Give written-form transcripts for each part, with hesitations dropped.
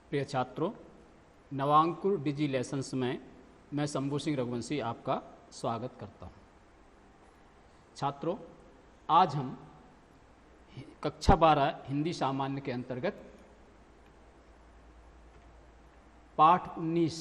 प्रिय छात्रों, नवांकुर डिजी लेसन्स में मैं शंभू सिंह रघुवंशी आपका स्वागत करता हूँ। छात्रों, आज हम कक्षा 12 हिंदी सामान्य के अंतर्गत पाठ 19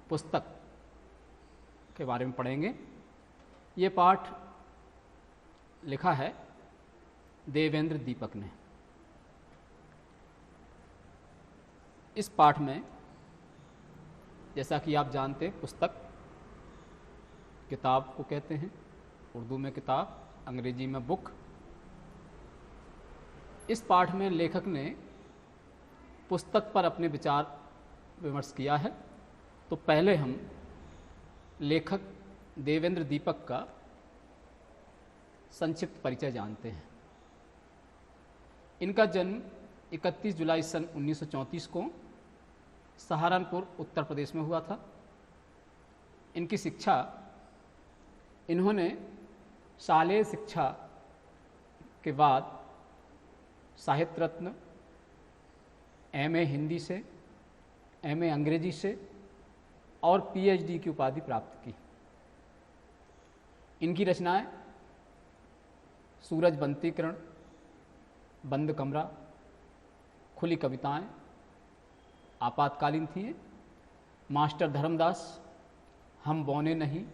पुस्तक के बारे में पढ़ेंगे। ये पाठ लिखा है देवेंद्र दीपक ने। इस पाठ में, जैसा कि आप जानते हैं, पुस्तक किताब को कहते हैं। उर्दू में किताब, अंग्रेजी में बुक। इस पाठ में लेखक ने पुस्तक पर अपने विचार विमर्श किया है। तो पहले हम लेखक देवेंद्र दीपक का संक्षिप्त परिचय जानते हैं। इनका जन्म 31 जुलाई सन 1934 को सहारनपुर, उत्तर प्रदेश में हुआ था। इनकी शिक्षा, इन्होंने शालेय शिक्षा के बाद साहित्य रत्न, एमए हिंदी से, एमए अंग्रेजी से और पीएचडी की उपाधि प्राप्त की। इनकी रचनाएं सूरज बंती किरण, बंद कमरा, खुली कविताएं आपातकालीन थी। मास्टर धर्मदास, हम बौने नहीं,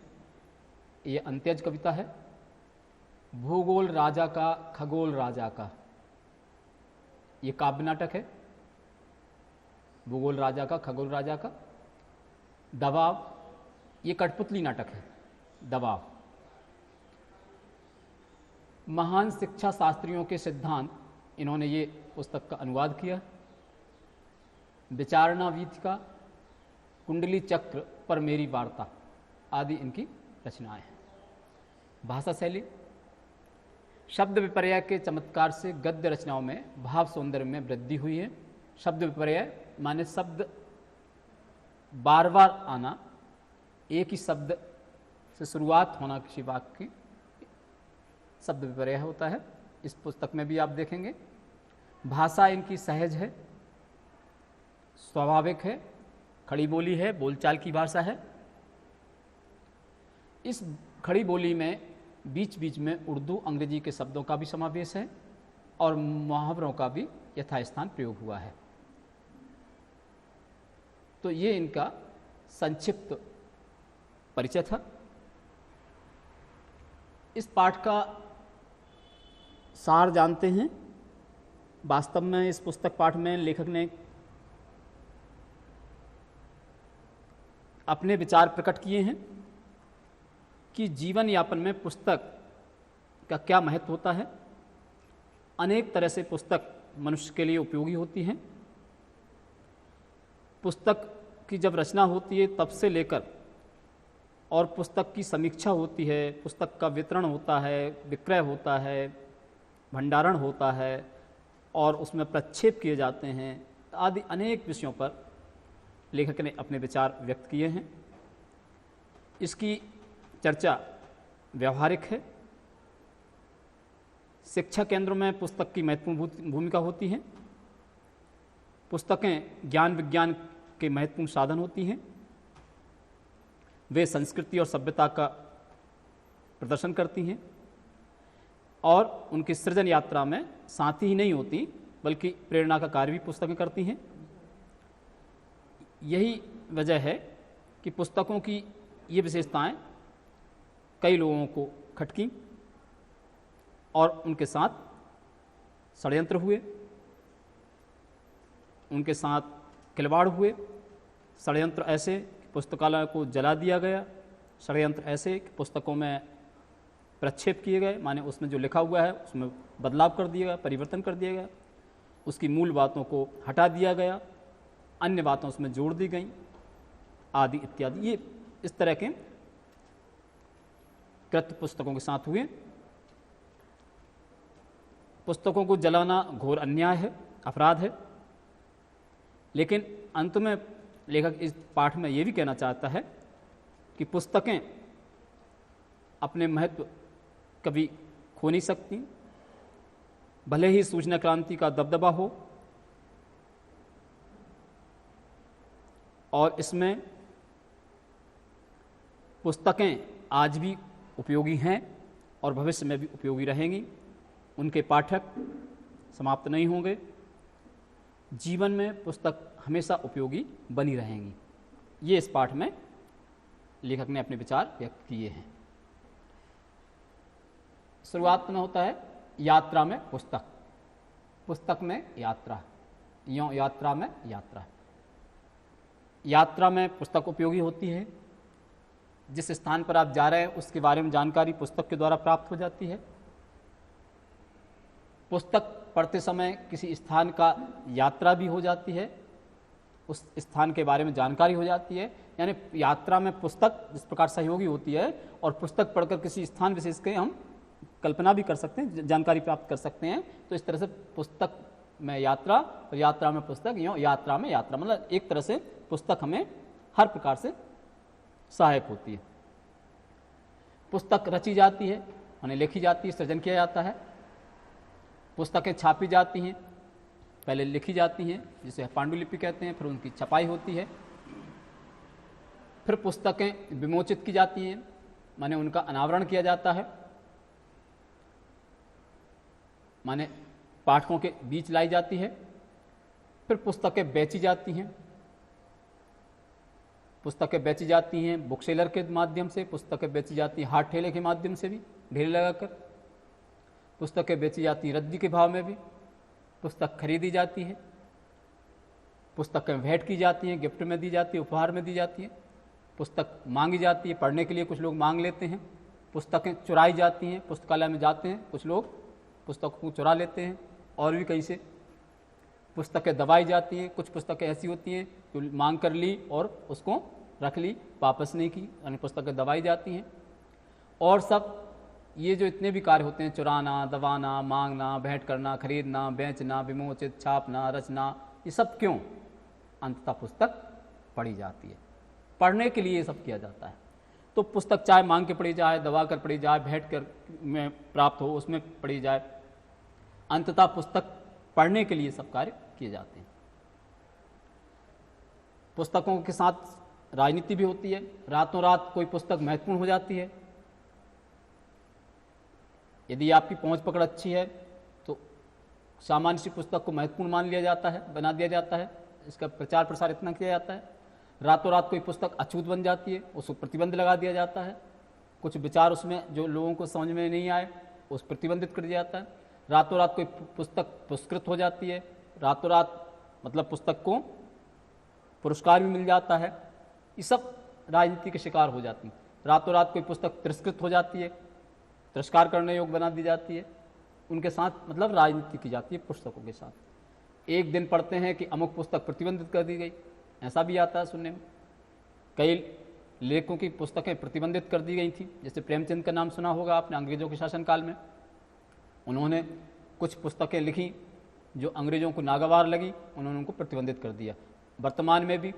ये अंत्यज कविता है। भूगोल राजा का खगोल राजा का, ये काव्य नाटक है। भूगोल राजा का खगोल राजा का। दबाव, ये कठपुतली नाटक है। दबाव। महान शिक्षा शास्त्रियों के सिद्धांत, इन्होंने ये पुस्तक का अनुवाद किया। विचारणा वीथिका, कुंडली चक्र पर मेरी वार्ता आदि इनकी रचनाएं हैं। भाषा शैली, शब्द विपर्यय के चमत्कार से गद्य रचनाओं में भाव सौंदर्य में वृद्धि हुई है। शब्द विपर्यय माने शब्द बार बार आना, एक ही शब्द से शुरुआत होना किसी वाक्य की, शब्द विपर्यय होता है। इस पुस्तक में भी आप देखेंगे। भाषा इनकी सहज है, स्वाभाविक है, खड़ी बोली है, बोलचाल की भाषा है। इस खड़ी बोली में बीच बीच में उर्दू अंग्रेजी के शब्दों का भी समावेश है और मुहावरों का भी यथास्थान प्रयोग हुआ है। तो ये इनका संक्षिप्त परिचय था। इस पाठ का सार जानते हैं। वास्तव में इस पुस्तक पाठ में लेखक ने अपने विचार प्रकट किए हैं कि जीवन यापन में पुस्तक का क्या महत्व होता है। अनेक तरह से पुस्तक मनुष्य के लिए उपयोगी होती हैं। पुस्तक की जब रचना होती है तब से लेकर और पुस्तक की समीक्षा होती है, पुस्तक का वितरण होता है, विक्रय होता है, भंडारण होता है और उसमें प्रक्षेप किए जाते हैं आदि अनेक विषयों पर लेखक ने अपने विचार व्यक्त किए हैं। इसकी चर्चा व्यवहारिक है। शिक्षा केंद्रों में पुस्तक की महत्वपूर्ण भूमिका होती है। पुस्तकें ज्ञान विज्ञान के महत्वपूर्ण साधन होती हैं। वे संस्कृति और सभ्यता का प्रदर्शन करती हैं और उनकी सृजन यात्रा में साथी ही नहीं होती बल्कि प्रेरणा का कार्य भी पुस्तकें करती हैं। यही वजह है कि पुस्तकों की ये विशेषताएं कई लोगों को खटकी और उनके साथ षड्यंत्र हुए, उनके साथ खिलवाड़ हुए। षड्यंत्र ऐसे कि पुस्तकालय को जला दिया गया, षड्यंत्र ऐसे कि पुस्तकों में प्रक्षेप किए गए, माने उसमें जो लिखा हुआ है उसमें बदलाव कर दिया गया, परिवर्तन कर दिया गया, उसकी मूल बातों को हटा दिया गया, अन्य बातों उसमें जोड़ दी गई आदि इत्यादि। ये इस तरह के कृत्य पुस्तकों के साथ हुए। पुस्तकों को जलाना घोर अन्याय है, अपराध है। लेकिन अंत में लेखक इस पाठ में ये भी कहना चाहता है कि पुस्तकें अपने महत्व कभी खो नहीं सकती। भले ही सूचना क्रांति का दबदबा हो, और इसमें पुस्तकें आज भी उपयोगी हैं और भविष्य में भी उपयोगी रहेंगी। उनके पाठक समाप्त नहीं होंगे। जीवन में पुस्तक हमेशा उपयोगी बनी रहेंगी। ये इस पाठ में लेखक ने अपने विचार व्यक्त किए हैं। शुरुआत में होता है यात्रा में पुस्तक, पुस्तक में यात्रा, यों यात्रा में यात्रा। यात्रा में पुस्तक उपयोगी होती है। जिस स्थान पर आप जा रहे हैं उसके बारे में जानकारी पुस्तक के द्वारा प्राप्त हो जाती है। पुस्तक पढ़ते समय किसी स्थान का यात्रा भी हो जाती है, उस स्थान के बारे में जानकारी हो जाती है। यानी यात्रा में पुस्तक जिस प्रकार सहयोगी होती है और पुस्तक पढ़कर किसी स्थान विशेष के हम कल्पना भी कर सकते हैं, जानकारी प्राप्त कर सकते हैं। तो इस तरह से पुस्तक में यात्रा और यात्रा में पुस्तक, यूँ यात्रा में यात्रा, मतलब एक तरह से पुस्तक हमें हर प्रकार से सहायक होती है। पुस्तक रची जाती है, उन्हें लिखी जाती है, सृजन किया जाता है। पुस्तकें छापी जाती हैं, पहले लिखी जाती हैं जिसे पांडुलिपि कहते हैं, फिर उनकी छपाई होती है, फिर पुस्तकें विमोचित की जाती हैं, माने उनका अनावरण किया जाता है, माने पाठकों के बीच लाई जाती है। फिर पुस्तकें बेची जाती हैं, पुस्तकें बेची जाती हैं बुक सेलर के माध्यम से, पुस्तकें बेची जाती हैं हाथ ठेले के माध्यम से भी, ढेले लगाकर पुस्तकें बेची जाती हैं रद्दी के भाव में भी, पुस्तक खरीदी जाती है, पुस्तकें भेंट की जाती हैं, गिफ्ट में दी जाती है, उपहार में दी जाती है, पुस्तक मांगी जाती है, पढ़ने के लिए कुछ लोग मांग लेते हैं, पुस्तकें चुराई जाती हैं, पुस्तकालय में जाते हैं कुछ लोग पुस्तकों को चुरा लेते हैं, और भी कहीं से पुस्तकें दबाई जाती हैं। कुछ पुस्तकें ऐसी होती हैं जो मांग कर ली और उसको रख ली, वापस नहीं की, यानी पुस्तकें दबाई जाती हैं। और सब ये जो इतने भी कार्य होते हैं, चुराना, दबाना, मांगना, भेंट करना, खरीदना, बेचना, विमोचित, छापना, रचना, ये सब क्यों? अंततः पुस्तक पढ़ी जाती है, पढ़ने के लिए ये सब किया जाता है। तो पुस्तक चाहे मांग के पढ़ी जाए, दबा कर पढ़ी जाए, भेंट कर में प्राप्त हो उसमें पढ़ी जाए, अंततः पुस्तक पढ़ने के लिए सब कार्य किए जाते हैं। पुस्तकों के साथ राजनीति भी होती है। रातों रात कोई पुस्तक महत्वपूर्ण हो जाती है। यदि आपकी पहुंच पकड़ अच्छी है तो सामान्य सी पुस्तक को महत्वपूर्ण मान लिया जाता है, बना दिया जाता है, इसका प्रचार प्रसार इतना किया जाता है। रातों रात कोई पुस्तक अछूत बन जाती है, उसको प्रतिबंध लगा दिया जाता है। कुछ विचार उसमें जो लोगों को समझ में नहीं आए उस प्रतिबंधित कर दिया जाता है। रातों रात कोई पुस्तक पुरस्कृत हो जाती है, रातों रात मतलब पुस्तक को पुरस्कार भी मिल जाता है। ये सब राजनीति के शिकार हो जाती है। रातों रात कोई पुस्तक तिरस्कृत हो जाती है, तिरस्कार करने योग्य बना दी जाती है। उनके साथ मतलब राजनीति की जाती है पुस्तकों के साथ। एक दिन पढ़ते हैं कि अमुक पुस्तक प्रतिबंधित कर दी गई, ऐसा भी आता है सुनने में। कई लेखकों की पुस्तकें प्रतिबंधित कर दी गई थी, जैसे प्रेमचंद का नाम सुना होगा आपने, अंग्रेजों के शासनकाल में उन्होंने कुछ पुस्तकें लिखी जो अंग्रेजों को नागवार लगी, उन्होंने उनको प्रतिबंधित कर दिया। वर्तमान में भी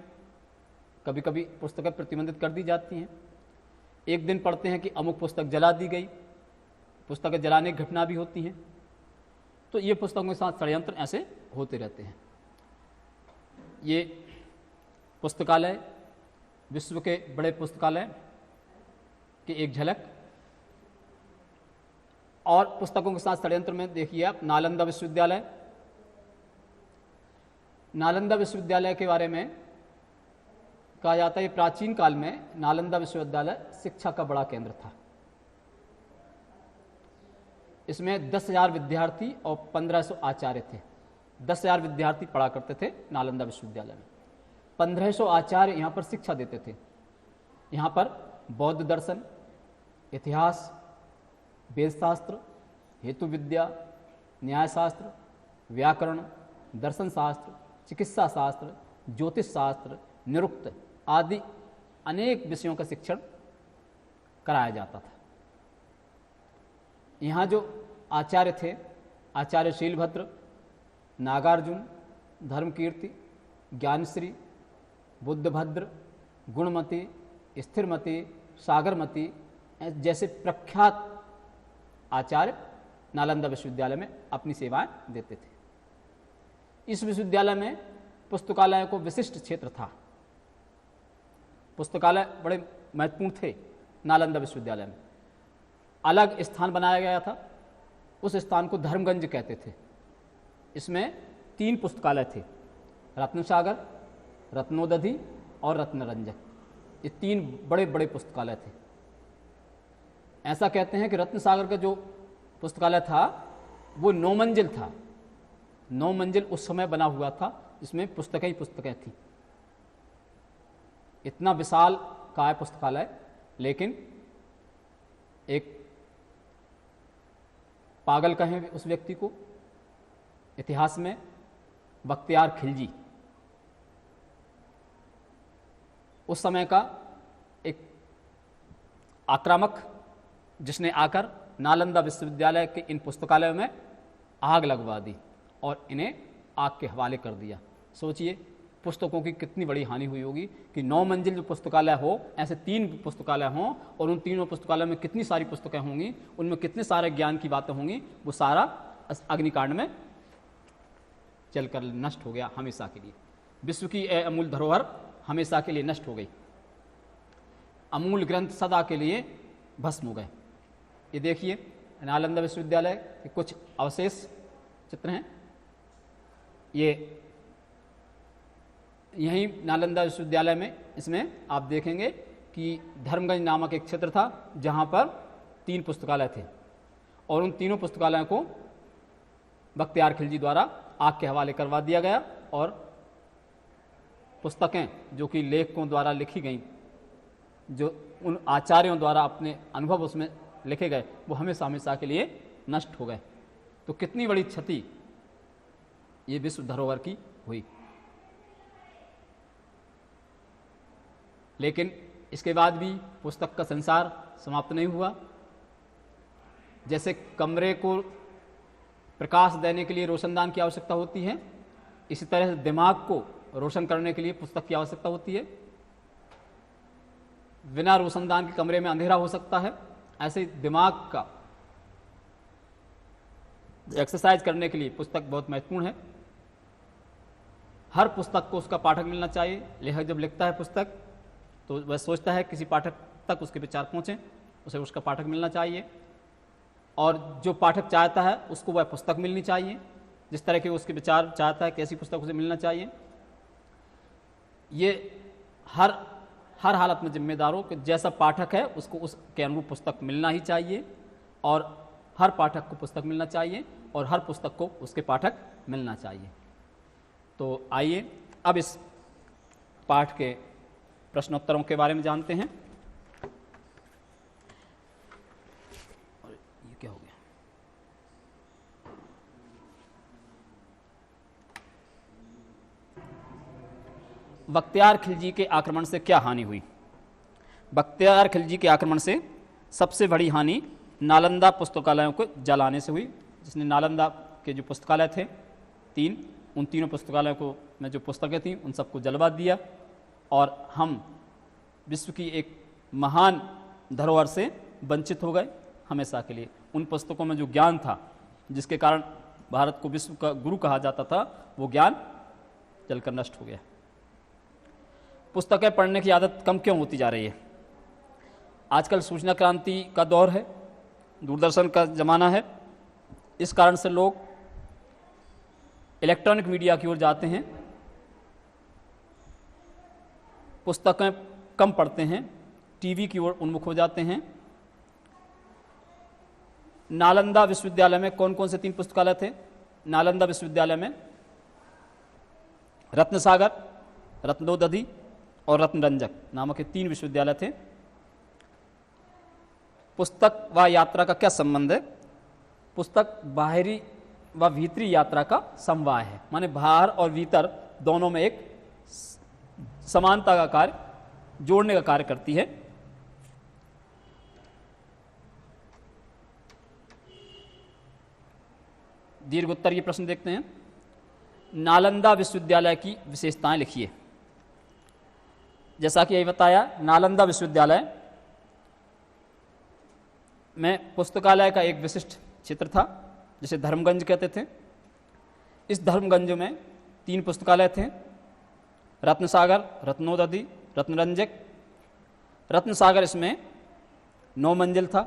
कभी कभी पुस्तकें प्रतिबंधित कर दी जाती हैं। एक दिन पढ़ते हैं कि अमुक पुस्तक जला दी गई, पुस्तकें जलाने की घटना भी होती हैं। तो ये पुस्तकों के साथ षड्यंत्र ऐसे होते रहते हैं। ये पुस्तकालय विश्व के बड़े पुस्तकालय की एक झलक। और पुस्तकों के साथ षड्यंत्र में देखिए आप नालंदा विश्वविद्यालय। नालंदा विश्वविद्यालय के बारे में कहा जाता है प्राचीन काल में नालंदा विश्वविद्यालय शिक्षा का बड़ा केंद्र था। इसमें 10,000 विद्यार्थी और 1500 आचार्य थे। 10,000 विद्यार्थी पढ़ा करते थे नालंदा विश्वविद्यालय में। 1500 आचार्य यहाँ पर शिक्षा देते थे। यहाँ पर बौद्ध दर्शन, इतिहास, वेदशास्त्र, हेतु विद्या, न्यायशास्त्र, व्याकरण, दर्शन शास्त्र, चिकित्सा शास्त्र, ज्योतिष शास्त्र, निरुक्त आदि अनेक विषयों का शिक्षण कराया जाता था। यहाँ जो आचार्य थे, आचार्य शीलभद्र, नागार्जुन, धर्मकीर्ति, ज्ञानश्री, बुद्धभद्र, गुणमती, स्थिरमती, सागरमती जैसे प्रख्यात आचार्य नालंदा विश्वविद्यालय में अपनी सेवाएं देते थे। इस विश्वविद्यालय में पुस्तकालय को विशिष्ट क्षेत्र था। पुस्तकालय बड़े महत्वपूर्ण थे नालंदा विश्वविद्यालय में। अलग स्थान बनाया गया था, उस स्थान को धर्मगंज कहते थे। इसमें 3 पुस्तकालय थे, रत्नसागर, रत्नोदधि और रत्नरंजक। ये 3 बड़े बड़े पुस्तकालय थे। ऐसा कहते हैं कि रत्नसागर का जो पुस्तकालय था वो 9 मंजिल था। 9 मंजिल उस समय बना हुआ था, जिसमें पुस्तकें ही पुस्तकें थी। इतना विशाल काय पुस्तकालय, लेकिन एक पागल कहें उस व्यक्ति को, इतिहास में बख्तियार खिलजी, उस समय का एक आक्रामक, जिसने आकर नालंदा विश्वविद्यालय के इन पुस्तकालयों में आग लगवा दी और इन्हें आग के हवाले कर दिया। सोचिए पुस्तकों की कितनी बड़ी हानि हुई होगी कि 9 मंजिल जो पुस्तकालय हो, ऐसे 3 पुस्तकालय हों और उन तीनों पुस्तकालयों में कितनी सारी पुस्तकें होंगी, उनमें कितने सारे ज्ञान की बातें होंगी, वो सारा अग्निकांड में जलकर नष्ट हो गया हमेशा के लिए। विश्व की अमूल धरोहर हमेशा के लिए नष्ट हो गई, अमूल ग्रंथ सदा के लिए भस्म हो गए। ये देखिए नालंदा विश्वविद्यालय के कुछ अवशेष चित्र हैं। ये यहीं नालंदा विश्वविद्यालय में, इसमें आप देखेंगे कि धर्मगंज नामक एक क्षेत्र था जहाँ पर 3 पुस्तकालय थे और उन तीनों पुस्तकालयों को बख्तियार खिलजी द्वारा आग के हवाले करवा दिया गया और पुस्तकें जो कि लेखकों द्वारा लिखी गई, जो उन आचार्यों द्वारा अपने अनुभव उसमें लिखे गए, वो हमेशा हमेशा के लिए नष्ट हो गए। तो कितनी बड़ी क्षति ये विश्व धरोहर की हुई। लेकिन इसके बाद भी पुस्तक का संसार समाप्त नहीं हुआ। जैसे कमरे को प्रकाश देने के लिए रोशनदान की आवश्यकता होती है, इसी तरह से दिमाग को रोशन करने के लिए पुस्तक की आवश्यकता होती है। बिना रोशनदान के कमरे में अंधेरा हो सकता है, ऐसे दिमाग का एक्सरसाइज करने के लिए पुस्तक बहुत महत्वपूर्ण है। हर पुस्तक को उसका पाठक मिलना चाहिए। लेखक जब लिखता है पुस्तक तो वह सोचता है किसी पाठक तक उसके विचार पहुँचें, उसे उसका पाठक मिलना चाहिए और जो पाठक चाहता है उसको वह पुस्तक मिलनी चाहिए, जिस तरह के उसके विचार चाहता है कैसी पुस्तक उसे मिलना चाहिए। ये हर हालत में जिम्मेदार हो कि जैसा पाठक है उसको उसके अनुरूप पुस्तक मिलना ही चाहिए और हर पाठक को पुस्तक मिलना चाहिए और हर पुस्तक को उसके पाठक मिलना चाहिए। तो आइए अब इस पाठ के प्रश्नोत्तरों के बारे में जानते हैं। और ये क्या हो गया? बख्तियार खिलजी के आक्रमण से क्या हानि हुई? बख्तियार खिलजी के आक्रमण से सबसे बड़ी हानि नालंदा पुस्तकालयों को जलाने से हुई, जिसने नालंदा के जो पुस्तकालय थे 3, उन तीनों पुस्तकालयों को में जो पुस्तकें थीं उन सबको जलवा दिया और हम विश्व की एक महान धरोहर से वंचित हो गए हमेशा के लिए। उन पुस्तकों में जो ज्ञान था, जिसके कारण भारत को विश्व का गुरु कहा जाता था, वो ज्ञान जलकर नष्ट हो गया। पुस्तकें पढ़ने की आदत कम क्यों होती जा रही है? आजकल सूचना क्रांति का दौर है, दूरदर्शन का ज़माना है, इस कारण से लोग इलेक्ट्रॉनिक मीडिया की ओर जाते हैं, पुस्तकें कम पढ़ते हैं, टीवी की ओर उन्मुख हो जाते हैं। नालंदा विश्वविद्यालय में कौन कौन से 3 पुस्तकालय थे? नालंदा विश्वविद्यालय में रत्नसागर, रत्नोदधि और रत्नरंजक नामक 3 विश्वविद्यालय थे। पुस्तक व यात्रा का क्या संबंध है? पुस्तक बाहरी व भीतरी यात्रा का समवाय है, माने बाहर और भीतर दोनों में एक समानता का कार्य, जोड़ने का कार्य करती है। दीर्घ उत्तर ये प्रश्न देखते हैं। नालंदा विश्वविद्यालय की विशेषताएं लिखिए। जैसा कि यही बताया, नालंदा विश्वविद्यालय में पुस्तकालय का एक विशिष्ट क्षेत्र था, जिसे धर्मगंज कहते थे। इस धर्मगंज में 3 पुस्तकालय थे, रत्नसागर, रत्नोदधि, रत्नरंजक रत्न सागर इसमें 9 मंजिल था।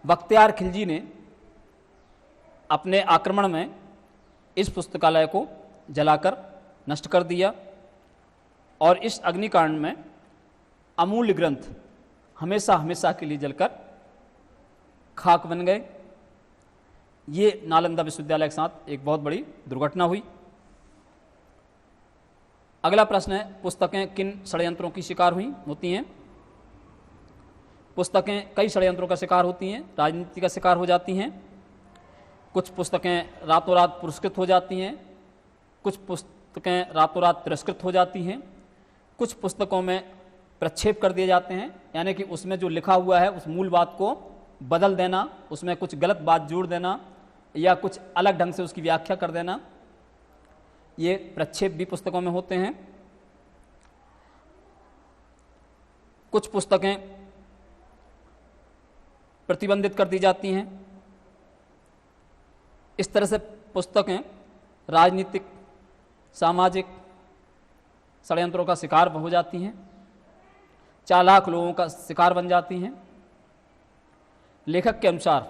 बख्तियार खिलजी ने अपने आक्रमण में इस पुस्तकालय को जलाकर नष्ट कर दिया और इस अग्निकांड में अमूल्य ग्रंथ हमेशा हमेशा के लिए जलकर खाक बन गए। ये नालंदा विश्वविद्यालय के साथ एक बहुत बड़ी दुर्घटना हुई। अगला प्रश्न है, पुस्तकें किन षड्यंत्रों की शिकार होती हैं? पुस्तकें कई षड्यंत्रों का शिकार होती हैं, राजनीति का शिकार हो जाती हैं। कुछ पुस्तकें रातों रात पुरस्कृत हो जाती हैं, कुछ पुस्तकें रातों रात तिरस्कृत हो जाती हैं, कुछ पुस्तकों में प्रक्षेप कर दिए जाते हैं, यानी कि उसमें जो लिखा हुआ है उस मूल बात को बदल देना, उसमें कुछ गलत बात जोड़ देना या कुछ अलग ढंग से उसकी व्याख्या कर देना, ये प्रक्षेप भी पुस्तकों में होते हैं। कुछ पुस्तकें प्रतिबंधित कर दी जाती हैं। इस तरह से पुस्तकें राजनीतिक, सामाजिक षड्यंत्रों का शिकार हो जाती हैं, चालाक लोगों का शिकार बन जाती हैं। लेखक के अनुसार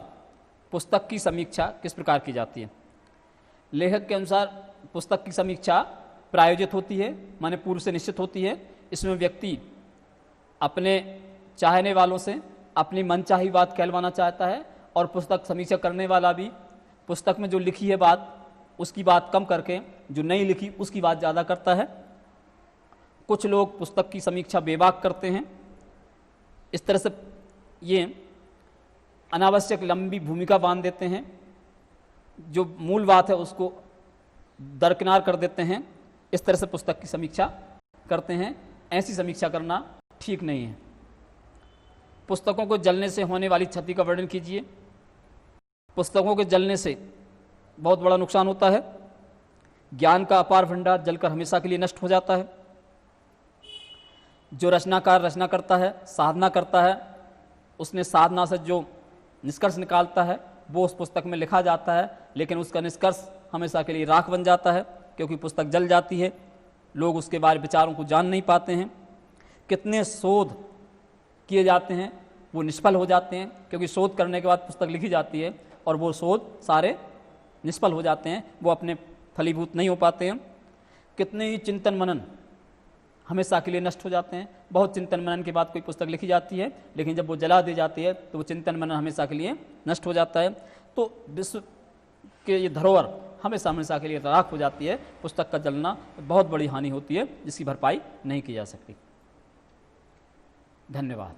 पुस्तक की समीक्षा किस प्रकार की जाती है? लेखक के अनुसार पुस्तक की समीक्षा प्रायोजित होती है, माने पूर्व से निश्चित होती है। इसमें व्यक्ति अपने चाहने वालों से अपनी मनचाही बात कहलवाना चाहता है और पुस्तक समीक्षा करने वाला भी पुस्तक में जो लिखी है बात उसकी बात कम करके जो नहीं लिखी उसकी बात ज़्यादा करता है। कुछ लोग पुस्तक की समीक्षा बेबाक करते हैं। इस तरह से ये अनावश्यक लंबी भूमिका बांध देते हैं, जो मूल बात है उसको दरकिनार कर देते हैं। इस तरह से पुस्तक की समीक्षा करते हैं। ऐसी समीक्षा करना ठीक नहीं है। पुस्तकों को जलने से होने वाली क्षति का वर्णन कीजिए। पुस्तकों के जलने से बहुत बड़ा नुकसान होता है। ज्ञान का अपार भंडार जलकर हमेशा के लिए नष्ट हो जाता है। जो रचनाकार रचना करता है, साधना करता है, उसने साधना से जो निष्कर्ष निकालता है वो उस पुस्तक में लिखा जाता है, लेकिन उसका निष्कर्ष हमेशा के लिए राख बन जाता है, क्योंकि पुस्तक जल जाती है। लोग उसके बारे विचारों को जान नहीं पाते हैं। कितने शोध किए जाते हैं वो निष्फल हो जाते हैं, क्योंकि शोध करने के बाद पुस्तक लिखी जाती है और वो शोध सारे निष्फल हो जाते हैं, वो अपने फलीभूत नहीं हो पाते हैं। कितने ही चिंतन मनन हमेशा के लिए नष्ट हो जाते हैं। बहुत चिंतन मनन के बाद कोई पुस्तक लिखी जाती है, लेकिन जब वो जला दी जाती है तो वो चिंतन मनन हमेशा के लिए नष्ट हो जाता है। तो विश्व के ये धरोहर हमेशा हमेशा के लिए राख हो जाती है। पुस्तक का जलना बहुत बड़ी हानि होती है जिसकी भरपाई नहीं की जा सकती। धन्यवाद।